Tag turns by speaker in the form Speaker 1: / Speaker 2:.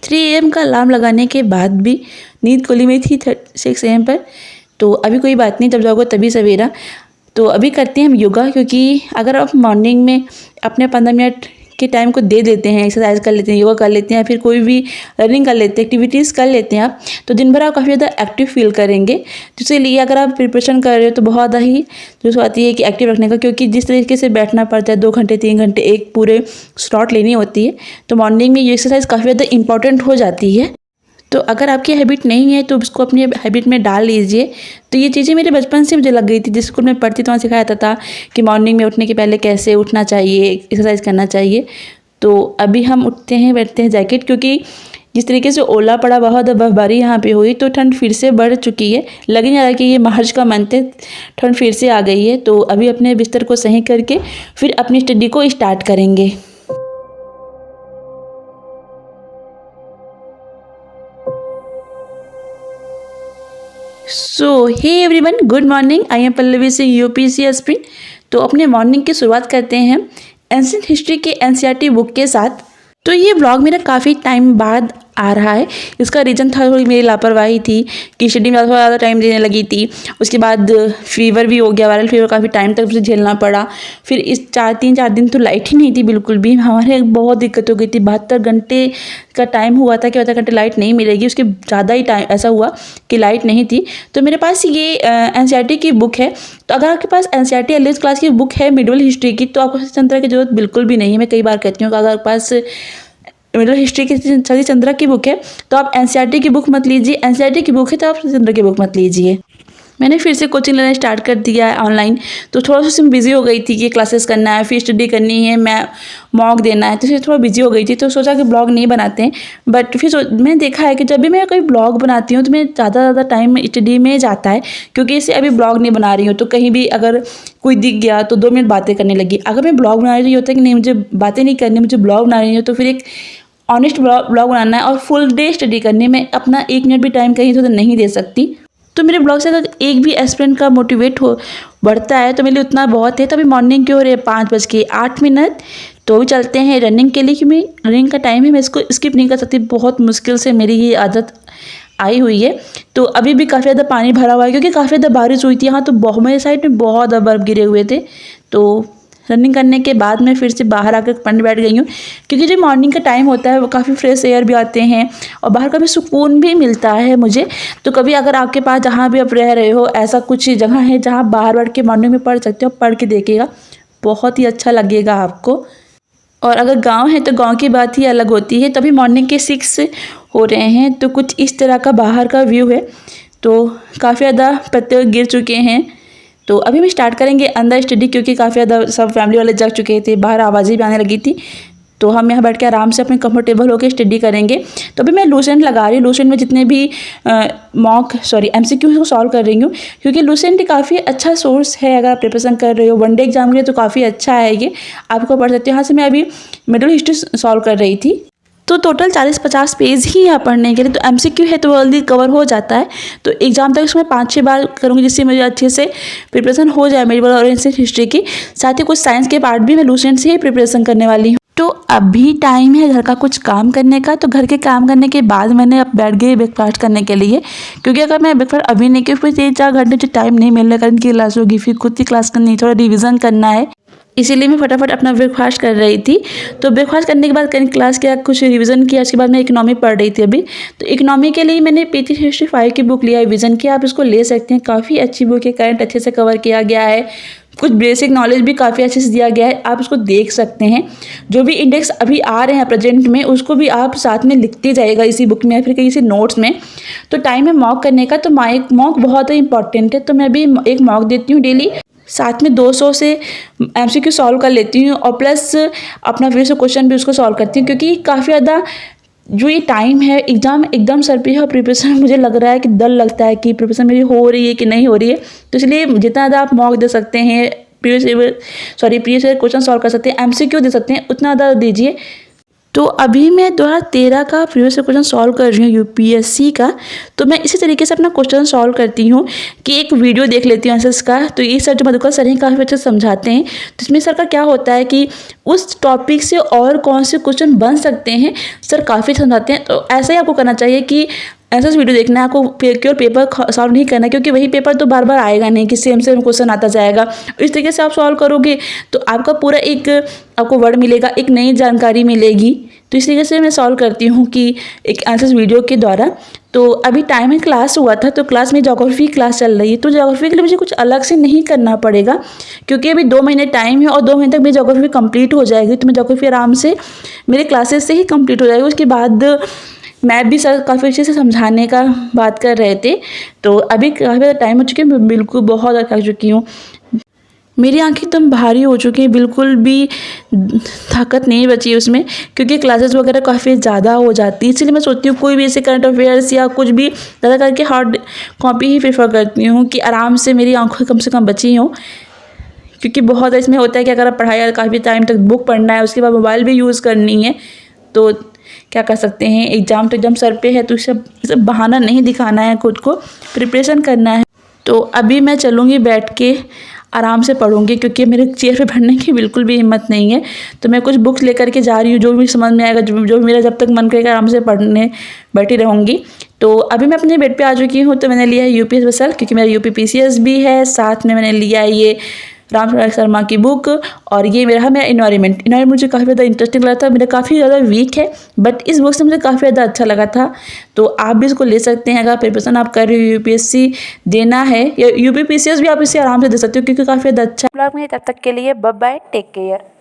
Speaker 1: 3 AM का alarm लगाने के बाद भी नींद खुली हुई थी 6 AM पर। तो अभी कोई बात नहीं, जब जाओगे तभी सवेरा। तो अभी करते हैं हम योगा, क्योंकि अगर आप मॉर्निंग में अपने 15 मिनट के टाइम को दे देते हैं, एक्सरसाइज कर लेते हैं, योगा कर लेते हैं, फिर कोई भी रनिंग कर लेते हैं, एक्टिविटीज़ कर लेते हैं आप, तो दिन भर आप काफ़ी ज़्यादा एक्टिव फील करेंगे। तो इसीलिए अगर आप प्रिपरेशन कर रहे हो तो बहुत ही जो आती है कि एक्टिव रखने का, क्योंकि जिस तरीके से बैठना पड़ता है 2 घंटे 3 घंटे एक पूरे स्लॉट लेनी होती है, तो मॉर्निंग में ये एक्सरसाइज काफ़ी ज़्यादा इंपॉर्टेंट हो जाती है। तो अगर आपकी हैबिट नहीं है तो उसको अपनी हैबिट में डाल लीजिए। तो ये चीज़ें मेरे बचपन से मुझे लग गई थी, जिस स्कूल में पढ़ती तो वहाँ सिखाया जाता था कि मॉर्निंग में उठने के पहले कैसे उठना चाहिए, एक्सरसाइज करना चाहिए। तो अभी हम उठते हैं, बैठते हैं जैकेट, क्योंकि जिस तरीके से ओला पड़ा, बहुत बर्फबारी यहाँ पे हुई, तो ठंड फिर से बढ़ चुकी है। लग नहीं रहा कि ये मार्च का मंथ है, ठंड फिर से आ गई है। तो अभी अपने बिस्तर को सही करके फिर अपनी स्टडी को स्टार्ट करेंगे। So hey everyone, good morning. I am Pallavi Singh, UPSC aspirant. तो अपने मॉर्निंग की शुरुआत करते हैं एंशिएंट हिस्ट्री के एनसीईआरटी बुक के साथ। तो ये ब्लॉग मेरा काफ़ी टाइम बाद आ रहा है। इसका रीज़न था थोड़ी मेरी लापरवाही थी कि स्टडी में ज़्यादा टाइम देने लगी थी। उसके बाद फीवर भी हो गया, वायरल फीवर, काफ़ी टाइम तक मुझे झेलना पड़ा। फिर इस 4 दिन तो लाइट ही नहीं थी बिल्कुल भी। हमारे बहुत दिक्कत हो गई थी। 72 घंटे का टाइम हुआ था कि 72 घंटे लाइट नहीं मिलेगी, उसके ज़्यादा ही टाइम ऐसा हुआ कि लाइट नहीं थी। तो मेरे पास ये एनसीईआरटी की बुक है। तो अगर आपके पास एनसीईआरटी 11th क्लास की बुक है मिडिवल हिस्ट्री की, तो आपको सतीश की जरूरत बिल्कुल भी नहीं है। मैं कई बार कहती हूँ कि अगर आपके पास मिडिल हिस्ट्री की सतीश चंद्र की बुक है तो आप एनसीईआरटी की बुक मत लीजिए, एनसीईआरटी की बुक है तो आप सतीश चंद्र की बुक मत लीजिए। मैंने फिर से कोचिंग लेना स्टार्ट कर दिया है ऑनलाइन। तो थोड़ा सा उसमें बिजी हो गई थी कि क्लासेस करना है, फिर स्टडी करनी है, मैं मॉक देना है, तो इसलिए थोड़ा बिजी हो गई थी। तो सोचा कि ब्लॉग नहीं बनाते हैं। बट फिर मैंने देखा है कि जब भी मैं कोई ब्लॉग बनाती हूँ तो मैं ज़्यादा टाइम स्टडी में जाता है, क्योंकि इसे अभी ब्लॉग नहीं बना रही हूँ तो कहीं भी अगर कोई दिख गया तो 2 मिनट बातें करने लगी। अगर मैं ब्लॉग बना रही होता है कि नहीं, मुझे बातें नहीं करनी, मुझे ब्लॉग बना रही हूँ, तो फिर एक ऑनेस्ट ब्लॉग बनाना है और फुल डे स्टडी करने में अपना 1 मिनट भी टाइम कहीं तो नहीं दे सकती। तो मेरे ब्लॉग से अगर एक भी एस्पिरेंट का मोटिवेट हो बढ़ता है तो मेरे लिए उतना बहुत है। तो अभी मॉर्निंग की हो रही है 5:08। तो अभी चलते हैं रनिंग के लिए, क्योंकि रनिंग का टाइम है, मैं इसको स्किप नहीं कर सकती। बहुत मुश्किल से मेरी ये आदत आई हुई है। तो अभी भी काफ़ी ज़्यादा पानी भरा हुआ है, क्योंकि काफ़ी ज़्यादा बारिश हुई थी यहाँ। तो मेरे साइड में बहुत ज़्यादा बर्फ़ गिरे हुए थे। तो रनिंग करने के बाद मैं फिर से बाहर आकर पढ़ने बैठ गई हूँ, क्योंकि जो मॉर्निंग का टाइम होता है वो काफ़ी फ्रेश एयर भी आते हैं और बाहर का भी सुकून भी मिलता है मुझे। तो कभी अगर आपके पास जहाँ भी आप रह रहे हो ऐसा कुछ जगह है जहाँ बाहर बैठ के मॉर्निंग में पढ़ सकते हो, पढ़ के देखिएगा, बहुत ही अच्छा लगेगा आपको। और अगर गांव है तो गांव की बात ही अलग होती है। तभी मॉर्निंग के 6 हो रहे हैं, तो कुछ इस तरह का बाहर का व्यू है। तो काफ़ी ज़्यादा पत्ते गिर चुके हैं। तो अभी हम स्टार्ट करेंगे अंदर स्टडी, क्योंकि काफ़ी ज़्यादा सब फैमिली वाले जग चुके थे, बाहर आवाज़ें भी आने लगी थी। तो हम यहाँ बैठ के आराम से अपने कंफर्टेबल होकर स्टडी करेंगे। तो अभी मैं लूसेंट लगा रही हूँ। लूसेंट में जितने भी एमसीक्यू को सॉल्व कर रही हूँ, क्योंकि लूसेंट काफ़ी अच्छा सोर्स है अगर आप प्रिपरेशन कर रहे हो वनडे एग्जाम के लिए, तो काफ़ी अच्छा है ये, आपको पढ़ सकते हो। यहाँ से मैं अभी मिडिल हिस्ट्री सॉल्व कर रही थी। तो टोटल 40-50 पेज ही यहाँ पढ़ने के लिए। तो एमसीक्यू है तो जल्दी कवर हो जाता है। तो एग्जाम तक इसमें 5-6 बार करूँगी, जिससे मुझे अच्छे से प्रिपरेशन हो जाए मेडिवल और एंशिएंट हिस्ट्री की। साथ ही कुछ साइंस के पार्ट भी मैं लूसेंट से ही प्रिपरेशन करने वाली हूँ। तो अभी टाइम है घर का कुछ काम करने का। तो घर के काम करने के बाद मैंने अब बैठ गई ब्रेकफास्ट करने के लिए, क्योंकि अगर मैं ब्रेकफास्ट अभी नहीं की फिर 3-4 घंटे जो टाइम नहीं मिलने का, इनकी क्लास होगी, फिर खुद की क्लास करनी, थोड़ा रिविज़न करना है, इसीलिए मैं फटाफट अपना ब्रेकफास्ट कर रही थी। तो ब्रेकफास्ट करने के बाद कहीं क्लास किया, कुछ रिवीजन किया, उसके बाद मैं इकोनॉमी पढ़ रही थी अभी। तो इकोनॉमी के लिए मैंने PT हिस्ट्री 5 की बुक लिया है, रिवीजन की। आप इसको ले सकते हैं, काफ़ी अच्छी बुक है, करंट अच्छे से कवर किया गया है, कुछ बेसिक नॉलेज भी काफ़ी अच्छे से दिया गया है, आप उसको देख सकते हैं। जो भी इंडेक्स अभी आ रहे हैं प्रेजेंट में, उसको भी आप साथ में लिखते जाइएगा इसी बुक में या फिर कहीं से नोट्स में। तो टाइम है मॉक करने का, तो मॉक बहुत ही इंपॉर्टेंट है। तो मैं भी एक मॉक देती हूँ डेली, साथ में 200 से MCQ सॉल्व कर लेती हूँ और प्लस अपना फिर से क्वेश्चन भी उसको सॉल्व करती हूँ, क्योंकि काफ़ी ज़्यादा जो ये टाइम है एग्ज़ाम एकदम सर पे है और प्रिपरेशन मुझे लग रहा है कि डर लगता है कि प्रिपरेशन मेरी हो रही है कि नहीं हो रही है। तो इसलिए जितना ज़्यादा आप मॉक दे सकते हैं, प्रीवियस ईयर क्वेश्चन सॉल्व कर सकते हैं, MCQ दे सकते हैं, उतना ज़्यादा दीजिए। तो अभी मैं 2013 का प्रीवियस क्वेश्चन सॉल्व कर रही हूँ यूपीएससी का। तो मैं इसी तरीके से अपना क्वेश्चन सॉल्व करती हूँ कि एक वीडियो देख लेती हूँ आंसर्स का। तो ये सर जो मधुकर सर हैं काफ़ी अच्छे समझाते हैं। तो इसमें सर का क्या होता है कि उस टॉपिक से और कौन से क्वेश्चन बन सकते हैं सर काफ़ी समझाते हैं। तो ऐसा ही आपको करना चाहिए कि ऐसा वीडियो देखना है आपको, केवल पेपर सॉल्व नहीं करना, क्योंकि वही पेपर तो बार बार आएगा नहीं कि सेम क्वेश्चन आता जाएगा। इस तरीके से आप सॉल्व करोगे तो आपका पूरा एक आपको वर्ड मिलेगा, एक नई जानकारी मिलेगी। तो इस तरीके से मैं सॉल्व करती हूँ कि एक आंसर्स वीडियो के द्वारा। तो अभी टाइम में क्लास हुआ था, तो क्लास में ज्योग्राफी क्लास चल रही है। तो ज्योग्राफी के लिए मुझे कुछ अलग से नहीं करना पड़ेगा, क्योंकि अभी 2 महीने टाइम है और 2 महीने तक मेरी ज्योग्राफी कंप्लीट हो जाएगी। तो मैं ज्योग्राफी आराम से मेरे क्लासेस से ही कंप्लीट हो जाएगी। उसके बाद मैथ भी सर काफ़ी अच्छे से समझाने का बात कर रहे थे। तो अभी काफ़ी ज़्यादा टाइम हो चुकी है, मैं बिल्कुल बहुत ज़्यादा थक चुकी हूँ। मेरी आंखें एकदम भारी हो चुकी हैं, बिल्कुल भी ताकत नहीं बची है उसमें, क्योंकि क्लासेस वगैरह काफ़ी ज़्यादा हो जाती है। इसलिए मैं सोचती हूँ कोई भी ऐसे करंट अफेयर्स या कुछ भी ज़्यादा करके हार्ड कॉपी ही प्रेफर करती हूँ कि आराम से मेरी आंखें कम से कम बची हों। क्योंकि बहुत इसमें होता है कि अगर आप पढ़ाई काफ़ी टाइम तक बुक पढ़ना है, उसके बाद मोबाइल भी यूज़ करनी है, तो क्या कर सकते हैं, एग्ज़ाम तो एकदम सर पे है। तो सब बहाना नहीं दिखाना है, खुद को प्रिपरेशन करना है। तो अभी मैं चलूँगी, बैठ के आराम से पढ़ूंगी, क्योंकि मेरे चेयर पे बैठने की बिल्कुल भी हिम्मत नहीं है। तो मैं कुछ बुक्स लेकर के जा रही हूँ, जो भी समझ में आएगा, जो मेरा जब तक मन करेगा आराम से पढ़ने बैठी रहूँगी। तो अभी मैं अपने बेड पे आ चुकी हूँ। तो मैंने लिया है यूपीएस स्पेशल, क्योंकि मेरा यूपी पीसीएस भी है, साथ में मैंने लिया है ये राम शर्मा की बुक। और ये मेरा इन्वायरमेंट मुझे काफ़ी ज़्यादा इंटरेस्टिंग लगा था। मेरा काफ़ी ज़्यादा वीक है, बट इस बुक से मुझे काफ़ी ज़्यादा अच्छा लगा था। तो आप भी इसको ले सकते हैं अगर प्रिपरेशन आप कर रहे हो, यूपीएससी देना है या यूपी पीसीएस भी आप इसे आराम से दे सकते हो, क्योंकि काफ़ी ज़्यादा अच्छा ब्लॉग में। तब तक के लिए बाय बाय, टेक केयर।